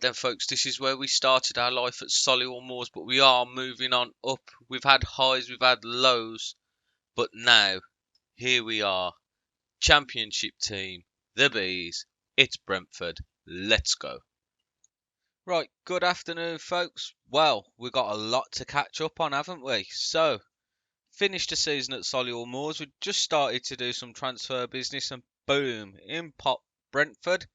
then, folks, this is where we started our life at Solihull Moors, but we are moving on up. We've had highs, we've had lows, but now, here we are. Championship team, the Bees. It's Brentford. Let's go. Right, good afternoon, folks. Well, we've got a lot to catch up on, haven't we? So, finished the season at Solihull Moors. We just started to do some transfer business, and boom, in pop Brentford.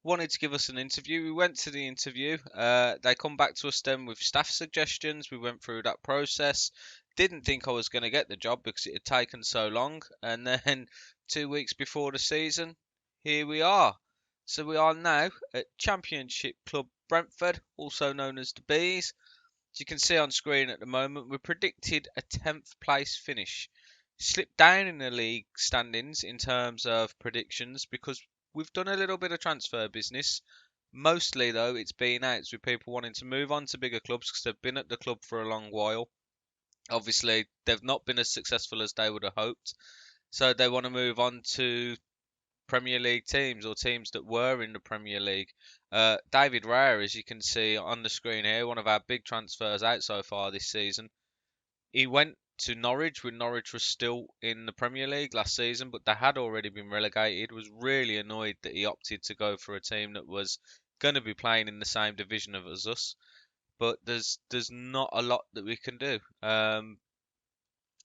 Wanted to give us an interview. We went to the interview. They come back to us then with staff suggestions. We went through that process. Didn't think I was going to get the job because it had taken so long. And then 2 weeks before the season, here we are. So we are now at Championship Club Brentford, also known as the Bees. As you can see on screen at the moment, we predicted a 10th place finish. Slipped down in the league standings in terms of predictions because we've done a little bit of transfer business. Mostly, though, it's been outs with people wanting to move on to bigger clubs because they've been at the club for a long while. Obviously, they've not been as successful as they would have hoped. So they want to move on to Premier League teams or teams that were in the Premier League. David Raya, as you can see on the screen here, one of our big transfers out so far this season. He went to Norwich when Norwich was still in the Premier League last season, but they had already been relegated. Was really annoyed that he opted to go for a team that was going to be playing in the same division as us. But there's not a lot that we can do.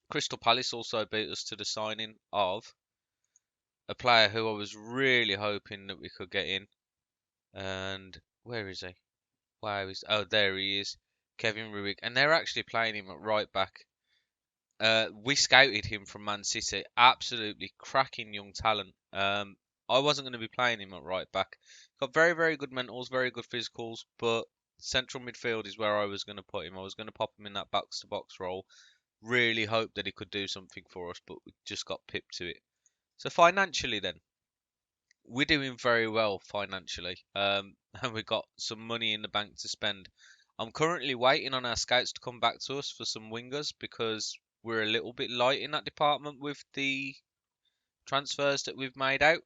Crystal Palace also beat us to the signing of a player who I was really hoping that we could get in. And where is he? Wow, there he is, Kevin Ruick. And they're actually playing him at right back. We scouted him from Man City. Absolutely cracking young talent. I wasn't going to be playing him at right back. Got very, very good mentals, very good physicals, but central midfield is where I was going to put him. I was going to pop him in that box-to-box role. Really hoped that he could do something for us, but we just got pipped to it. So financially then, we're doing very well financially. And we've got some money in the bank to spend. I'm currently waiting on our scouts to come back to us for some wingers because we're a little bit light in that department with the transfers that we've made out.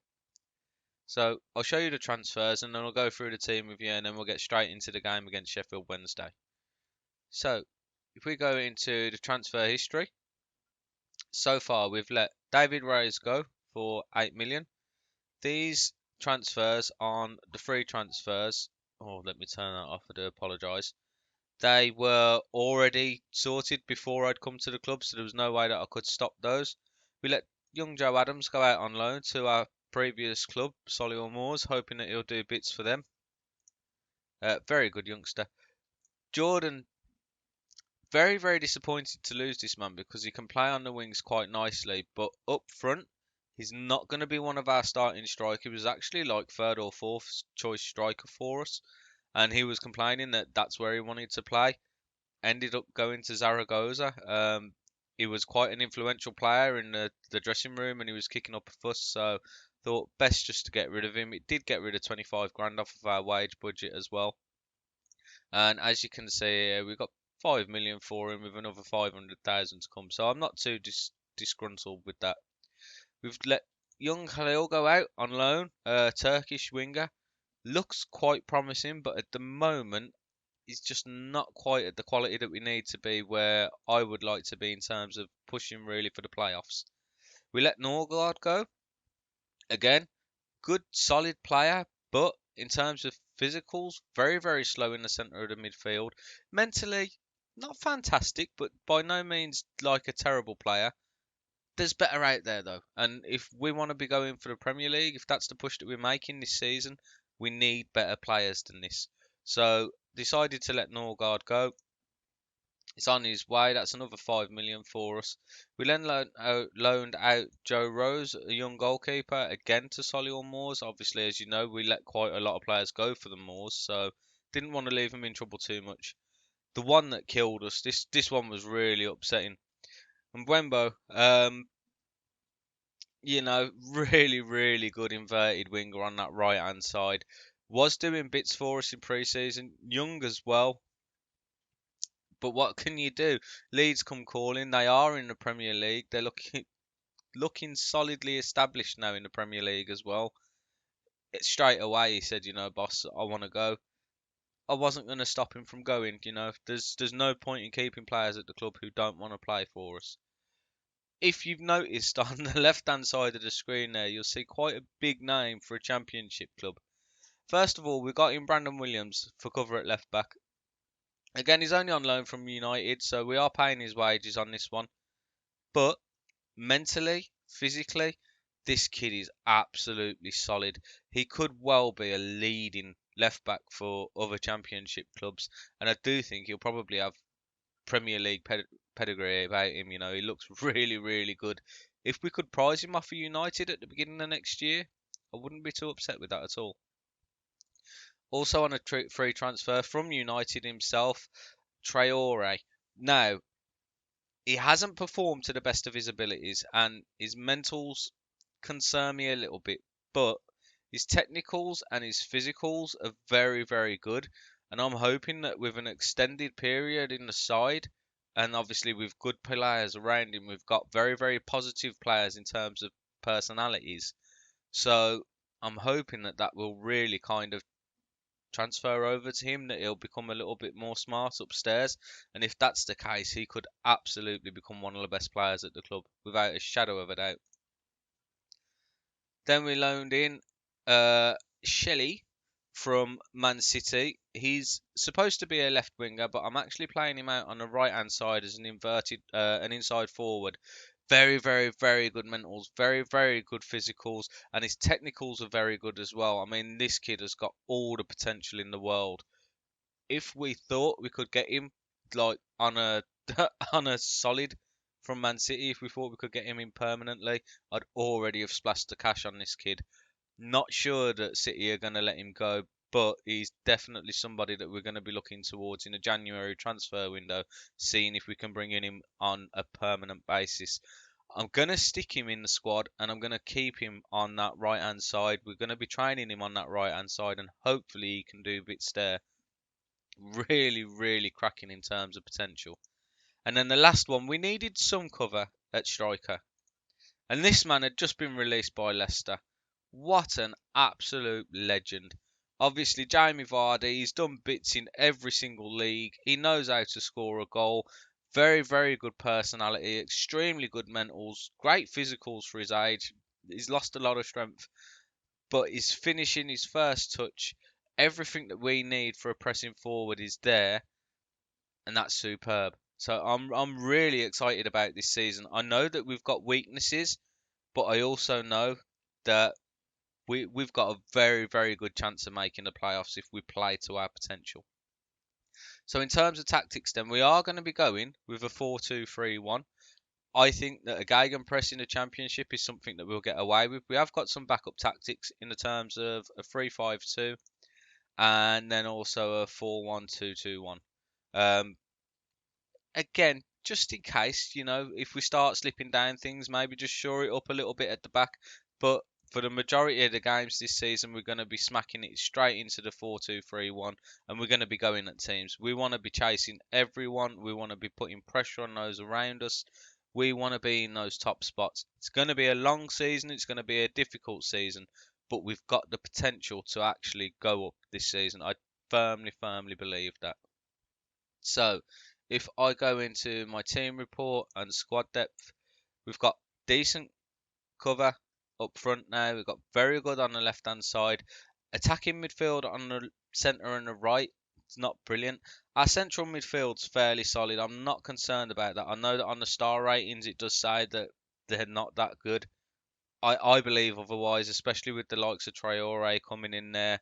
So I'll show you the transfers and then I'll go through the team with you and then we'll get straight into the game against Sheffield Wednesday. So if we go into the transfer history, so far we've let David Reyes go for 8 million. These transfers on the free transfers, oh, let me turn that off, I do apologise. They were already sorted before I'd come to the club, so there was no way that I could stop those. We let young Joe Adams go out on loan to our previous club, Solihull Moors, hoping that he'll do bits for them. Very good youngster. Jordan, very, very disappointed to lose this man because he can play on the wings quite nicely, but up front, he's not going to be one of our starting strikers. He was actually like third or fourth choice striker for us. And he was complaining that that's where he wanted to play. Ended up going to Zaragoza. He was quite an influential player in the dressing room and he was kicking up a fuss. So thought best just to get rid of him. It did get rid of 25 grand off of our wage budget as well. And as you can see, we got 5 million for him with another 500,000 to come. So I'm not too disgruntled with that. We've let young Khalil go out on loan, Turkish winger. Looks quite promising, but at the moment, he's just not quite at the quality that we need to be where I would like to be in terms of pushing really for the playoffs. We let Norgard go. Again, good, solid player, but in terms of physicals, very, very slow in the centre of the midfield. Mentally, not fantastic, but by no means like a terrible player. There's better out there though, and if we want to be going for the Premier League, if that's the push that we're making this season, we need better players than this. So decided to let Norgard go. It's on his way. That's another 5 million for us. We then loaned out Joe Rose, a young goalkeeper, again to Solihull Moors. Obviously, as you know, we let quite a lot of players go for the Moors, so didn't want to leave him in trouble too much. The one that killed us, this one was really upsetting. And Mbembo, you know, really, really good inverted winger on that right hand side. Was doing bits for us in pre-season, young as well. But what can you do? Leeds come calling. They are in the Premier League. They're looking solidly established now in the Premier League as well. Straight away he said, you know, boss, I want to go. I wasn't going to stop him from going. There's no point in keeping players at the club who don't want to play for us. If you've noticed on the left-hand side of the screen there, you'll see quite a big name for a Championship club. First of all, we've got in Brandon Williams for cover at left back. Again, he's only on loan from United, so we are paying his wages on this one. But mentally, physically, this kid is absolutely solid. He could well be a leading left back for other Championship clubs, and I do think he'll probably have Premier League pedigree about him. He looks really, really good. If we could prize him off for United at the beginning of next year, I wouldn't be too upset with that at all. Also on a free transfer from United himself, Traore. Now, he hasn't performed to the best of his abilities, and his mentals concern me a little bit, but his technicals and his physicals are very, very good. And I'm hoping that with an extended period in the side, and obviously with good players around him, we've got very, very positive players in terms of personalities. So I'm hoping that that will really kind of transfer over to him, that he'll become a little bit more smart upstairs. And if that's the case, he could absolutely become one of the best players at the club, without a shadow of a doubt. Then we loaned in Shelley from Man City. He's supposed to be a left winger, but I'm actually playing him out on the right hand side as an inside forward. Very, very, very good mentals, very, very good physicals, and his technicals are very good as well. I mean, this kid has got all the potential in the world. If we thought we could get him like on a on a solid from Man City, if we thought we could get him in permanently, I'd already have splashed the cash on this kid. Not sure that City are going to let him go, but he's definitely somebody that we're going to be looking towards in a January transfer window, seeing if we can bring him on a permanent basis. I'm going to stick him in the squad, and I'm going to keep him on that right hand side. We're going to be training him on that right hand side, and hopefully he can do bits there. Really, really cracking in terms of potential. And then the last one, we needed some cover at striker. And this man had just been released by Leicester. What an absolute legend. Obviously, Jamie Vardy, he's done bits in every single league. He knows how to score a goal. Very, very good personality. Extremely good mentals. Great physicals for his age. He's lost a lot of strength. But his finishing, his first touch, everything that we need for a pressing forward is there. And that's superb. So I'm really excited about this season. I know that we've got weaknesses, but I also know that we've got a very, very good chance of making the playoffs if we play to our potential. So in terms of tactics then, we are going to be going with a 4-2-3-1. I think that a gegenpress in the Championship is something that we'll get away with. We have got some backup tactics in the terms of a 3-5-2 and then also a 4-1-2-2-1. Again, just in case, if we start slipping down things, maybe just shore it up a little bit at the back. But for the majority of the games this season, we're going to be smacking it straight into the 4-2-3-1, and we're going to be going at teams. We want to be chasing everyone. We want to be putting pressure on those around us. We want to be in those top spots. It's going to be a long season. It's going to be a difficult season, but we've got the potential to actually go up this season. I firmly, firmly believe that. So, if I go into my team report and squad depth, we've got decent cover up front now. We've got very good on the left hand side. Attacking midfield on the centre and the right, it's not brilliant. Our central midfield's fairly solid. I'm not concerned about that. I know that on the star ratings it does say that they're not that good. I believe otherwise, especially with the likes of Traore coming in there.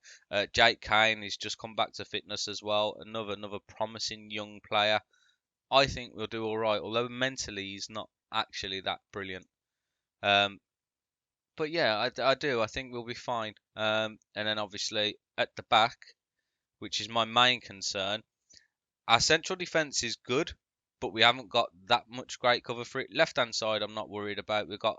Jake Kane has just come back to fitness as well. Another promising young player. I think we'll do all right, although mentally he's not actually that brilliant. But yeah, I do. I think we'll be fine. And then obviously at the back, which is my main concern, our central defence is good, but we haven't got that much great cover for it. Left hand side, I'm not worried about. We've got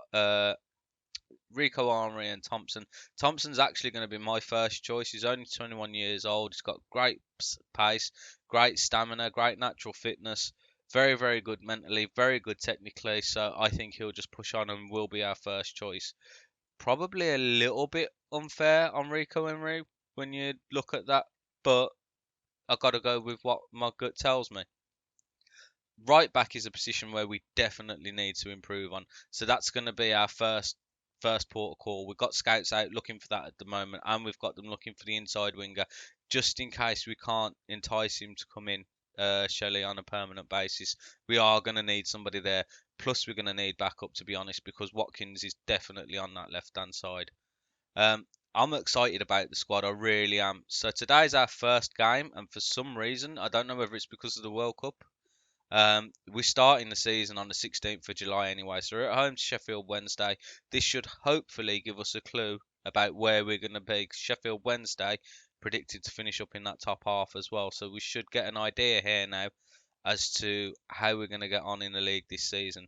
Rico Henry and Thompson. Thompson's actually going to be my first choice. He's only 21 years old. He's got great pace, great stamina, great natural fitness. Very, very good mentally, very good technically. So I think he'll just push on and will be our first choice. Probably a little bit unfair on Rico Henry when you look at that, but I've got to go with what my gut tells me. Right back is a position where we definitely need to improve on. So that's going to be our first port of call. We've got scouts out looking for that at the moment, and we've got them looking for the inside winger, just in case we can't entice him to come in, Shelley, on a permanent basis. We are going to need somebody there. Plus, we're going to need backup, to be honest, because Watkins is definitely on that left-hand side. I'm excited about the squad. I really am. So today's our first game, and for some reason, I don't know whether it's because of the World Cup. We're starting the season on the 16th of July anyway, so we're at home to Sheffield Wednesday. This should hopefully give us a clue about where we're going to be. Sheffield Wednesday predicted to finish up in that top half as well, so we should get an idea here now as to how we're going to get on in the league this season.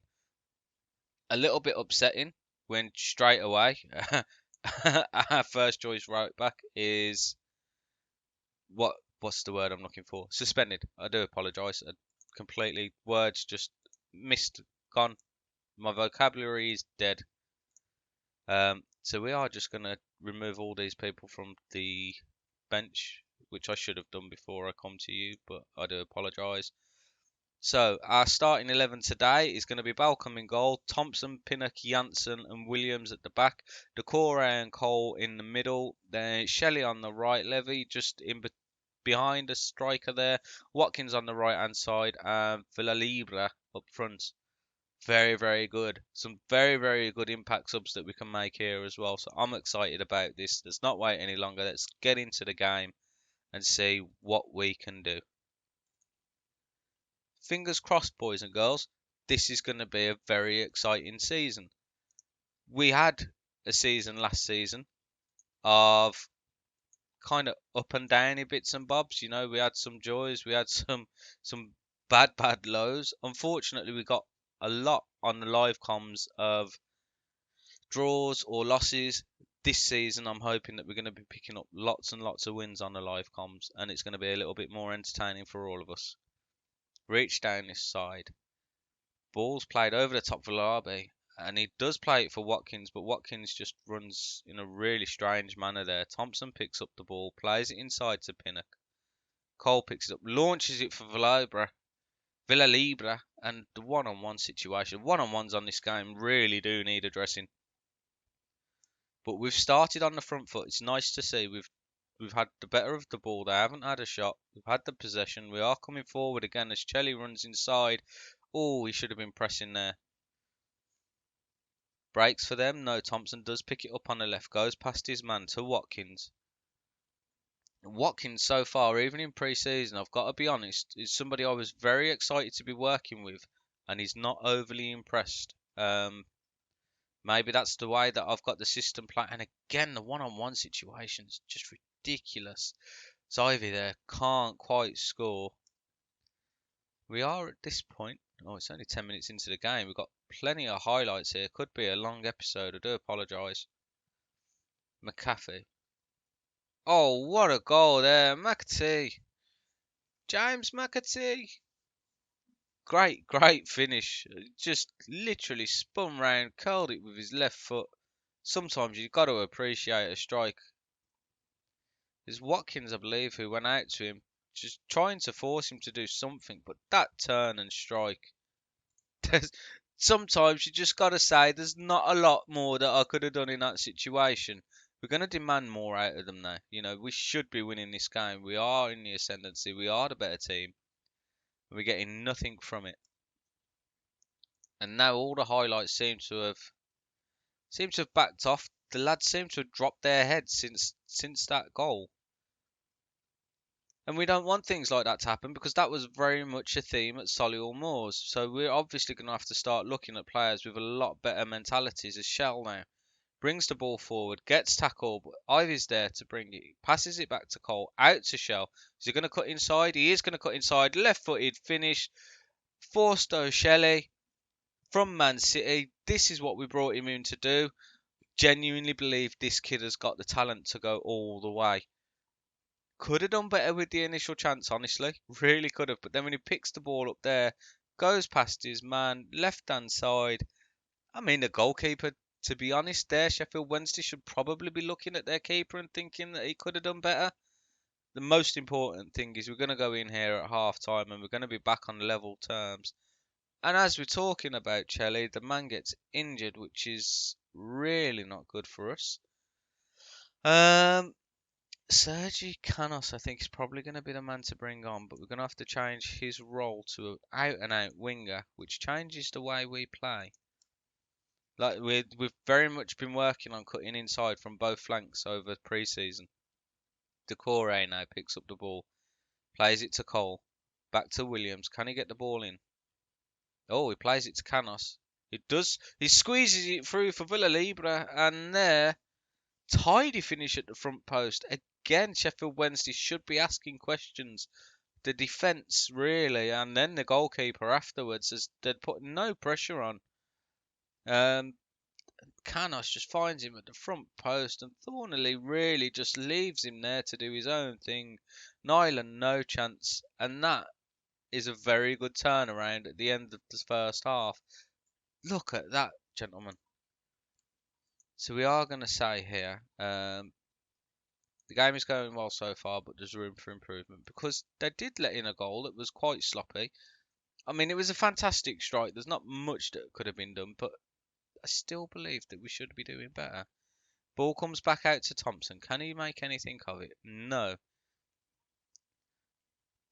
A little bit upsetting when straight away our first choice right back is what's the word I'm looking for? Suspended. I do apologise. Completely words just gone. My vocabulary is dead. So we are just going to remove all these people from the bench, which I should have done before I come to you, but I do apologise. So our starting 11 today is going to be Balcom in goal, Thompson, Pinnock, Janssen and Williams at the back, Decore and Cole in the middle, then Shelley on the right, Levy just in behind the striker there, Watkins on the right hand side, and Villalibra up front. Very, very good. Some very, very good impact subs that we can make here as well. So I'm excited about this. Let's not wait any longer. Let's get into the game and see what we can do. Fingers crossed, boys and girls. This is going to be a very exciting season. We had a season last season of kind of up and downy bits and bobs. You know, we had some joys, we had some bad lows. Unfortunately, we got a lot on the live comms of draws or losses. This season, I'm hoping that we're going to be picking up lots and lots of wins on the live comms, and it's going to be a little bit more entertaining for all of us. Reach down this side. Ball's played over the top for Larby, and he does play it for Watkins, but Watkins just runs in a really strange manner there. Thompson picks up the ball, plays it inside to Pinnock. Cole picks it up, launches it for Villalibra, and the one-on-one situation. One-on-ones on this game really do need addressing. But we've started on the front foot. It's nice to see. We've had the better of the ball. They haven't had a shot. We've had the possession. We are coming forward again as Chelly runs inside. Oh, he should have been pressing there. Breaks for them. No, Thompson does pick it up on the left. Goes past his man to Watkins. Watkins so far, even in pre-season, I've got to be honest, is somebody I was very excited to be working with, and he's not overly impressed. Maybe that's the way that I've got the system playing. And again, the one-on-one situation is just ridiculous. Ivy there can't quite score. We are at this point. Oh, it's only 10 minutes into the game. We've got plenty of highlights here. Could be a long episode. I do apologise. McAfee. Oh, what a goal there. McAtee. James McAtee. Great finish. Just literally spun round, curled it with his left foot. Sometimes you've got to appreciate a strike. There's Watkins, I believe, who went out to him, just trying to force him to do something. But that turn and strike. Sometimes you just got to say there's not a lot more that I could have done in that situation. We're going to demand more out of them now. You know, we should be winning this game. We are in the ascendancy. We are the better team. We're getting nothing from it. And now all the highlights seem to have backed off. The lads seem to have dropped their heads since that goal. And we don't want things like that to happen because that was very much a theme at Solihull Moors. So we're obviously going to have to start looking at players with a lot better mentalities. As Shell now brings the ball forward, gets tackled, but Ivy's there to bring it, passes it back to Cole, out to Shell. Is he going to cut inside? He is going to cut inside, left-footed finish, Forsto Shelley from Man City. This is what we brought him in to do. Genuinely believe this kid has got the talent to go all the way. Could have done better with the initial chance, honestly. Really could have. But then when he picks the ball up there, goes past his man, left-hand side. I mean, the goalkeeper, to be honest, there, Sheffield Wednesday should probably be looking at their keeper and thinking that he could have done better. the most important thing is we're going to go in here at half time and we're going to be back on level terms. And as we're talking about Chelsea, the man gets injured, which is really not good for us. Sergi Canos, I think, is probably going to be the man to bring on, but we're going to have to change his role to an out-and-out winger, which changes the way we play. Like we've very much been working on cutting inside from both flanks over pre-season. Decore now picks up the ball, plays it to Cole, back to Williams. Can he get the ball in? Oh, he plays it to Canos. He does. He squeezes it through for Villa Libre, and there, tidy finish at the front post. Again, Sheffield Wednesday should be asking questions. The defence, really, and then the goalkeeper afterwards, as they'd put no pressure on. Canos just finds him at the front post, and Thornley really just leaves him there to do his own thing. Nyland, no chance, and that is a very good turnaround at the end of the first half. Look at that, gentlemen. So we are going to say here, the game is going well so far, but there's room for improvement because they did let in a goal that was quite sloppy. I mean, it was a fantastic strike. There's not much that could have been done, but I still believe that we should be doing better. Ball comes back out to Thompson. Can he make anything of it? No.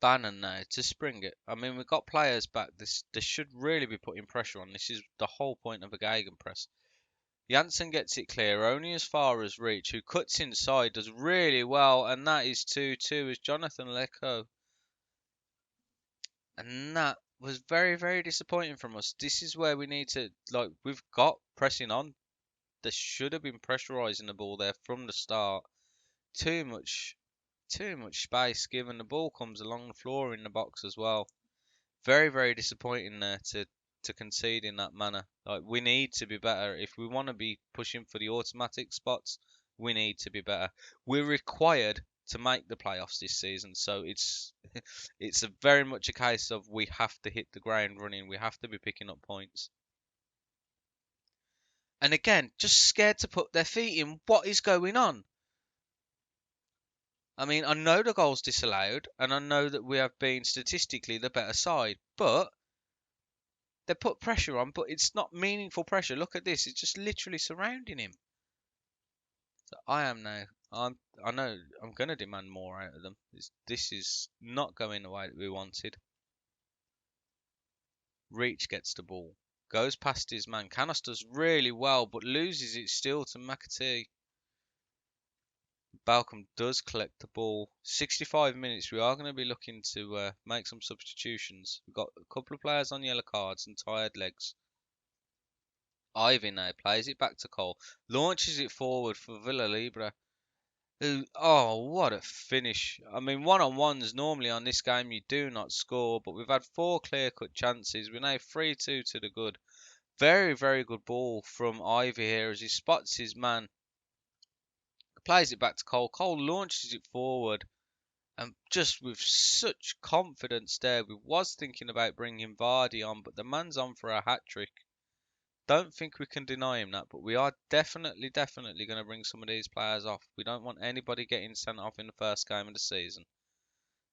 Bannon now to spring it. I mean, we've got players back. This should really be putting pressure on. This is the whole point of a gegenpress. Janssen gets it clear, only as far as Reach, who cuts inside, does really well, and that is 2-2 as Jonathan Lecco. And that was very, very disappointing from us. This is where we need to, like, we've got pressing on. There should have been pressurising the ball there from the start. Too much space given. The ball comes along the floor in the box as well. Very, very disappointing there to concede in that manner. Like, we need to be better. If we want to be pushing for the automatic spots, we need to be better. We're required to make the playoffs this season, so it's a very much a case of we have to hit the ground running. We have to be picking up points. And again, just scared to put their feet in. What is going on? I mean, I know the goal's disallowed, and I know that we have been statistically the better side, but they put pressure on, but it's not meaningful pressure. Look at this; it's just literally surrounding him. So I am now. I know I'm going to demand more out of them. This is not going the way that we wanted. Reach gets the ball, goes past his man. Canos does really well, but loses it still to McAtee. Balcom does collect the ball. 65 minutes. We are going to be looking to make some substitutions. We've got a couple of players on yellow cards and tired legs. Ivy now plays it back to Cole. Launches it forward for Villa Libre. Who, oh, what a finish. I mean, one-on-ones normally on this game you do not score, but we've had 4 clear-cut chances. We're now 3-2 to the good. Very, very good ball from Ivy here as he spots his man. Plays it back to Cole. Cole launches it forward. And just with such confidence there, we was thinking about bringing Vardy on, but the man's on for a hat-trick. Don't think we can deny him that, but we are definitely going to bring some of these players off. We don't want anybody getting sent off in the first game of the season.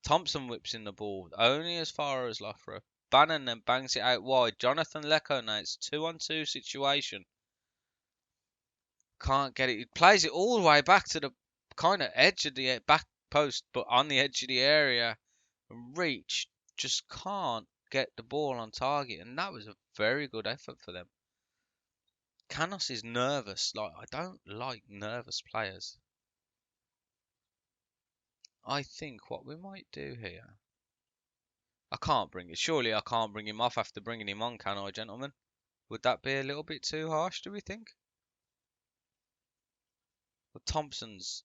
Thompson whips in the ball, only as far as Loughborough. Bannon then bangs it out wide. Jonathan Lecco now, it's 2-on-2 situation. Can't get it. He plays it all the way back to the kind of edge of the back post, but on the edge of the area. Reach just can't get the ball on target, and that was a very good effort for them. Canos is nervous. Like, I don't like nervous players. I think what we might do here. I can't bring it. Surely I can't bring him off after bringing him on, can I, gentlemen? Would that be a little bit too harsh, do we think? But Thompson's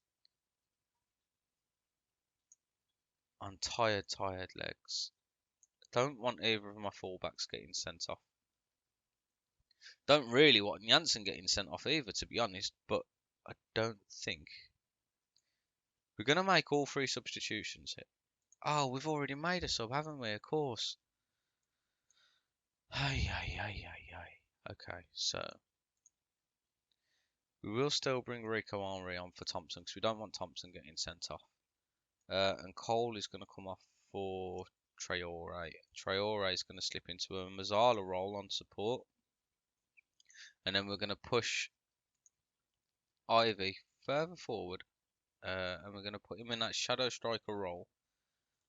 on tired legs. Don't want either of my fullbacks getting sent off. Don't really want Janssen getting sent off either, to be honest, but I don't think. We're going to make all 3 substitutions here. Oh, we've already made a sub, haven't we? Of course. Okay, so we will still bring Rico Henry on for Thompson because we don't want Thompson getting sent off. And Cole is going to come off for Traore. Traore is going to slip into a Mazzala role on support. And then we're going to push Ivy further forward. And we're going to put him in that shadow striker role.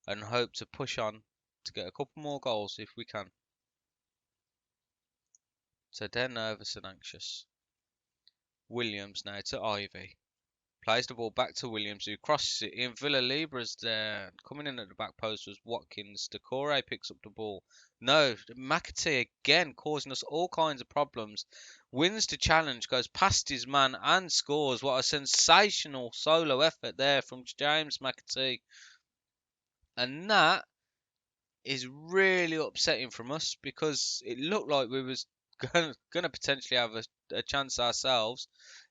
And hope to push on to get a couple more goals if we can. So they're nervous and anxious. Williams now to Ivy. Plays the ball back to Williams, who crosses it in. Villalibra's there. Coming in at the back post was Watkins. Decore picks up the ball. No, McAtee again causing us all kinds of problems. Wins the challenge, goes past his man and scores. What a sensational solo effort there from James McAtee. And that is really upsetting from us because it looked like we was going to potentially have a chance ourselves.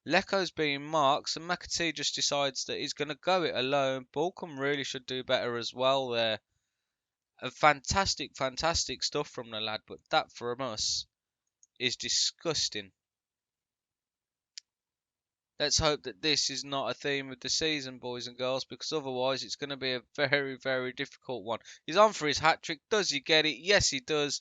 Leko's being marked, and McAtee just decides that he's going to go it alone. Balcom really should do better as well there. A fantastic, fantastic stuff from the lad, but that from us is disgusting. Let's hope that this is not a theme of the season, boys and girls, because otherwise it's going to be a very, very difficult one. He's on for his hat-trick. Does he get it? Yes, he does.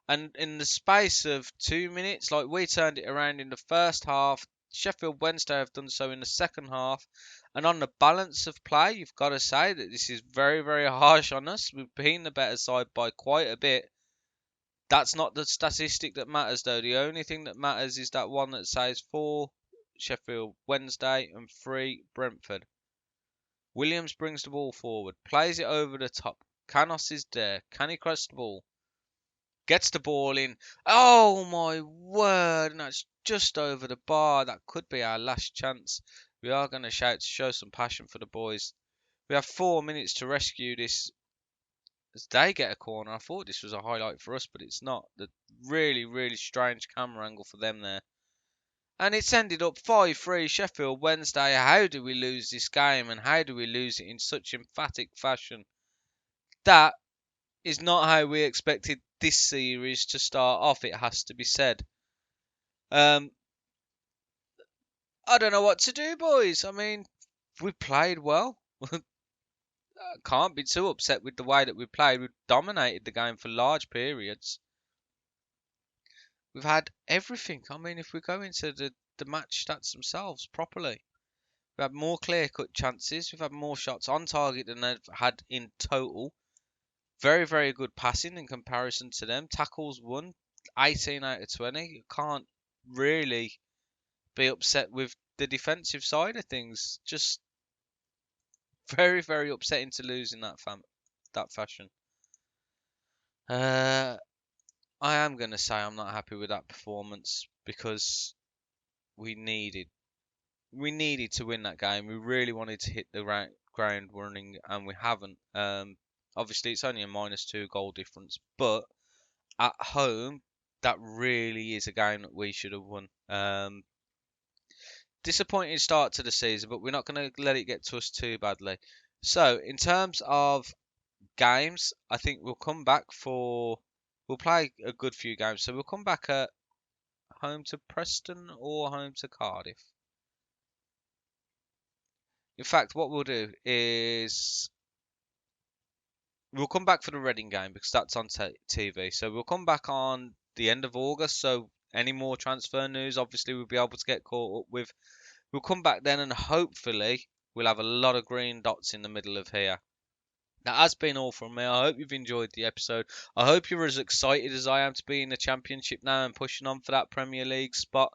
And in the space of 2 minutes, like we turned it around in the first half, Sheffield Wednesday have done so in the second half. And on the balance of play, you've got to say that this is very, very harsh on us. We've been the better side by quite a bit. That's not the statistic that matters, though. The only thing that matters is that one that says 4 Sheffield Wednesday and 3 Brentford. Williams brings the ball forward, plays it over the top. Canos is there. Can he cross the ball? Gets the ball in. Oh my word. And that's just over the bar. That could be our last chance. We are going to shout to show some passion for the boys. We have 4 minutes to rescue this as they get a corner. I thought this was a highlight for us, but it's not. The really, really strange camera angle for them there. And it's ended up 5-3 Sheffield Wednesday. How do we lose this game, and how do we lose it in such emphatic fashion? That is not how we expected this series to start off, it has to be said. I don't know what to do, boys. I mean, we played well. Can't be too upset with the way that we played. We've dominated the game for large periods. We've had everything. I mean, if we go into the match stats themselves properly, we've had more clear-cut chances. We've had more shots on target than they've had in total. Very, very good passing in comparison to them. Tackles won, 18 out of 20. You can't really be upset with the defensive side of things. Just very, very upsetting to lose in that fashion. I am going to say I'm not happy with that performance because we needed to win that game. We really wanted to hit the ground running, and we haven't. Obviously, it's only a -2 goal difference, but at home, that really is a game that we should have won. Disappointing start to the season, but we're not going to let it get to us too badly. So, in terms of games, I think we'll play a good few games. So we'll come back at home to Preston or home to Cardiff. In fact, what we'll do is we'll come back for the Reading game because that's on TV. So we'll come back on the end of August. So any more transfer news, obviously, we'll be able to get caught up with. We'll come back then and hopefully we'll have a lot of green dots in the middle of here. That has been all from me. I hope you've enjoyed the episode. I hope you're as excited as I am to be in the Championship now and pushing on for that Premier League spot.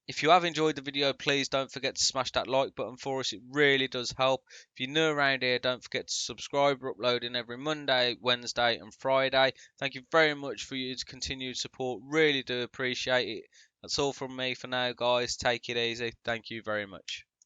If you have enjoyed the video, please don't forget to smash that like button for us. It really does help. If you're new around here, don't forget to subscribe. We're uploading every Monday, Wednesday and Friday. Thank you very much for your continued support. Really do appreciate it. That's all from me for now, guys. Take it easy. Thank you very much.